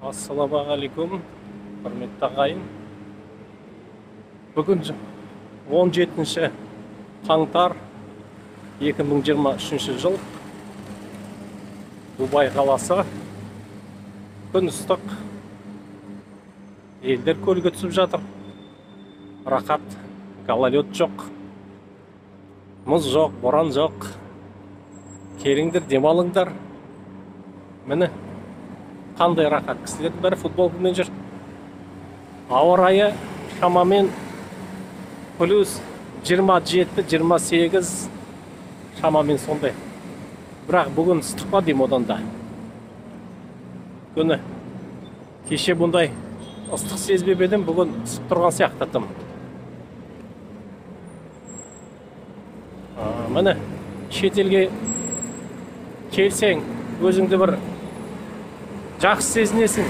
Ассалаумағалейкум, құрметті ағайын. Бүгін 17 қаңтар 2023 жыл. Дубай қаласы. Күн ыстық. Елдер көлге түсіп жатыр. Рақат, гололед жоқ. Мұз жоқ, боран жоқ. Келіңдер, демалыңдар. Міне қандай рақат, кісілердің бәрі футболкамен жүр. Ауа райы шамамен плюс 27-28 шамамен сондай. Бірақ бүгін ыстық па деймін одан да. Күні кеше бұндай ыстық сезбеп едім, бүгін ысып тұрған сияқты тым. Міне шетелге келсең, өзіңді бір жақсы сезінесің.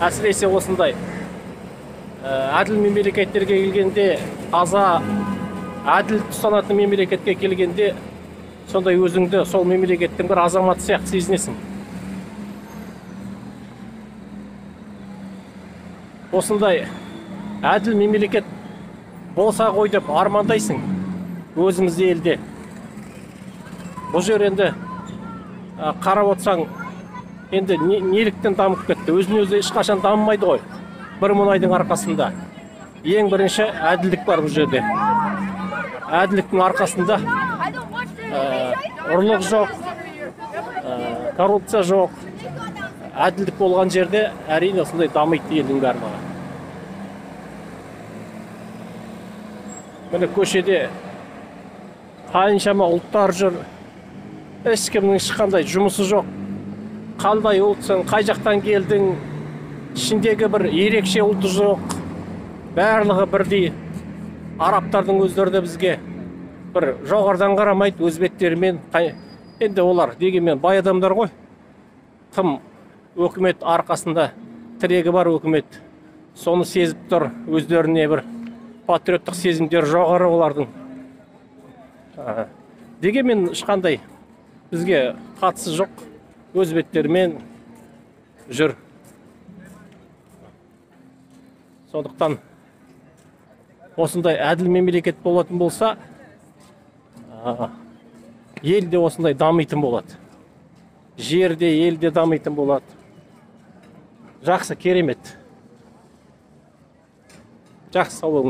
Әсіресе осындай әділ мемлекеттерге келгенде, таза әділ тұтанатын мемлекетке келгенде, сондай өзіңді сол мемлекеттің бір азаматы сияқты сезінесің. Осындай әділ мемлекет болса ғой деп армандайсың өзімізде елде. Бұл жер енді қарап отырсаң, енді неліктен дамып кетті? Өзін өзі ешқашан дамымайды ғой. Бір мұнайдың арқасында. Ең бірінші әділдік бар бұл жерде. Әділдіктің арқасында ұрлық жоқ, коррупция жоқ. Әділдік болған жерде әрине осындай дамиды елдің барлығы. Міне көшеде қаншама ұлттар жүр. Ешкімнің ешқандай жұмысы жоқ. Қандай ұлтсың, қай жақтан келдің, ішіндегі бір ерекше ұлты жоқ. Барлығы бірдей. Арабтардың өздері де бізге бір жоғарыдан қарамайды, өзбектермен. Енді олар дегенмен бай адамдар ғой. Тым өкімет арқасында тірегі бар өкімет. Соны сезіп тұр, өздеріне бір патриоттық сезімдер жоғары олардың. Дегенмен ешқандай бізге қатысы жоқ. Өзбектермен жүр. Сондықтан осындай әділ мемлекет болатын болса, елде осындай дамитын болады. Жерде, елде дамитын болады. Жақсы, керемет. Жақсы, сау болыңдар.